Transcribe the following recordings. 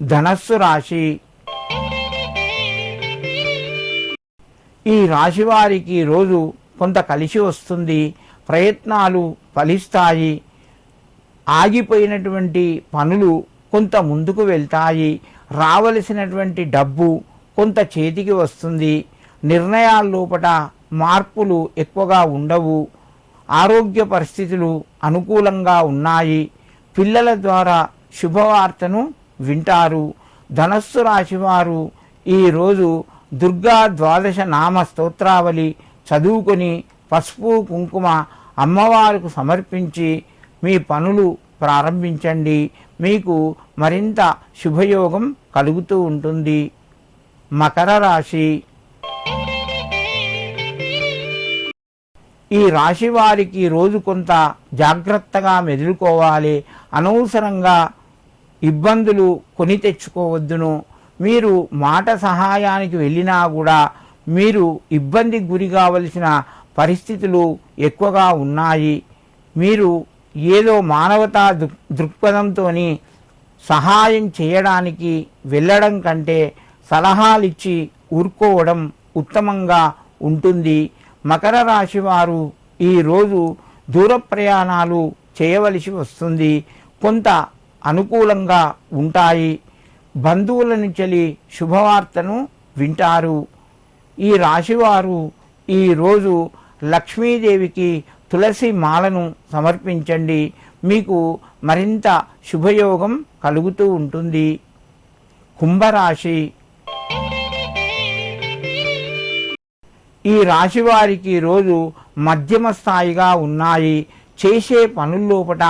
ధనస్సు రాశి. ఈ రాశి వారికి రోజు కొంత కలిసి వస్తుంది. ప్రయత్నాలు ఫలిస్తాయి. ఆగిపోయినటువంటి పనులు కొంత ముందుకు వెళ్తాయి. రావలసినటువంటి డబ్బు కొంత చేతికి వస్తుంది. నిర్ణయాల లోపల మార్పులు ఎక్కువగా ఉండవు. ఆరోగ్య పరిస్థితులు అనుకూలంగా ఉన్నాయి. పిల్లల ద్వారా శుభవార్తను వింటారు. ధనస్సు రాశివారు ఈరోజు దుర్గా ద్వాదశ నామ స్తోత్రావళి చదువుకొని పసుపు కుంకుమ అమ్మవారికి సమర్పించి మీ పనులు ప్రారంభించండి. మీకు మరింత శుభయోగం కలుగుతూ ఉంటుంది. మకర రాశి. ఈ రాశి వారికి రోజు కొంత జాగ్రత్తగా మెదులుకోవాలి. అనవసరంగా ఇబ్బందులు కొని తెచ్చుకోవద్దును. మీరు మాట సహాయానికి వెళ్ళినా కూడా మీరు ఇబ్బందికి గురి కావలసిన పరిస్థితులు ఎక్కువగా ఉన్నాయి. మీరు ఏదో మానవతా దృక్పథంతో సహాయం చేయడానికి వెళ్ళడం కంటే సలహాలిచ్చి ఊరుకోవడం ఉత్తమంగా ఉంటుంది. మకర రాశి వారు ఈరోజు దూర ప్రయాణాలు చేయవలసి వస్తుంది. కొంత అనుకూలంగా ఉంటాయి. బంధువుల నుంచి శుభవార్తను వింటారు. ఈ రాశివారు ఈరోజు లక్ష్మీదేవికి తులసి మాలను సమర్పించండి. మీకు మరింత శుభయోగం కలుగుతూ ఉంటుంది. కుంభరాశి. ఈ రాశి వారికి రోజు మధ్యమ స్థాయిగా ఉన్నాయి. చేసే పనుల్లోపట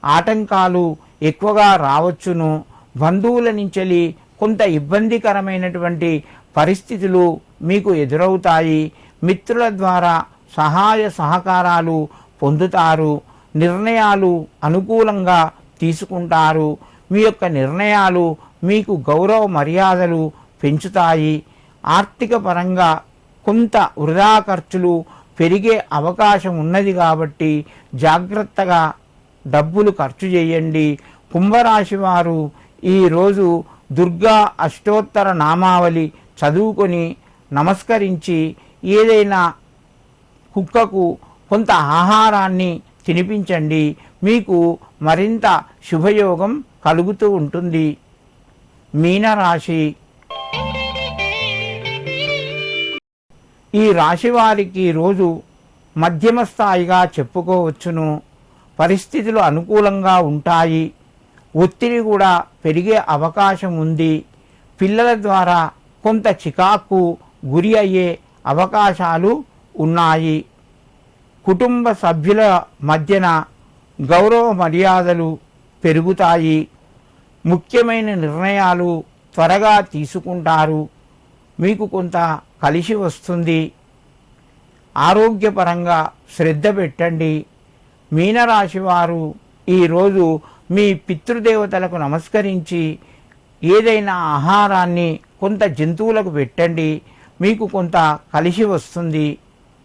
ఆటంకాలు ఎక్కువగా రావచ్చును. బంధువుల నుంచి కొంత ఇబ్బందికరమైనటువంటి పరిస్థితులు మీకు ఎదురవుతాయి. మిత్రుల ద్వారా సహాయ సహకారాలు పొందుతారు. నిర్ణయాలు అనుకూలంగా తీసుకుంటారు. మీ యొక్క నిర్ణయాలు మీకు గౌరవ మర్యాదలు పెంచుతాయి. ఆర్థిక పరంగా కొంత వృధా ఖర్చులు పెరిగే అవకాశం ఉన్నది కాబట్టి జాగ్రత్తగా డబ్బులు ఖర్చు చేయండి. కుంభరాశి వారు ఈరోజు దుర్గా అష్టోత్తర నామావళి చదువుకొని నమస్కరించి ఏదైనా కుక్కకు కొంత ఆహారాన్ని తినిపించండి. మీకు మరింత శుభయోగం కలుగుతూ ఉంటుంది. మీనరాశి. ఈ రాశి వారికి రోజు మధ్యమ స్థాయిగా చెప్పుకోవచ్చును. పరిస్థితులు అనుకూలంగా ఉంటాయి. ఒత్తిడి కూడా పెరిగే అవకాశం ఉంది. పిల్లల ద్వారా కొంత చికాకు గురి అయ్యే అవకాశాలు ఉన్నాయి. కుటుంబ సభ్యుల మధ్యన గౌరవ మర్యాదలు పెరుగుతాయి. ముఖ్యమైన నిర్ణయాలు త్వరగా తీసుకుంటారు. మీకు కొంత కలిసి వస్తుంది. ఆరోగ్యపరంగా శ్రద్ధ పెట్టండి. మీనరాశి వారు ఈరోజు మీ పితృదేవతలకు నమస్కరించి ఏదైనా ఆహారాన్ని కొంత జంతువులకు పెట్టండి. మీకు కొంత కలిసి వస్తుంది.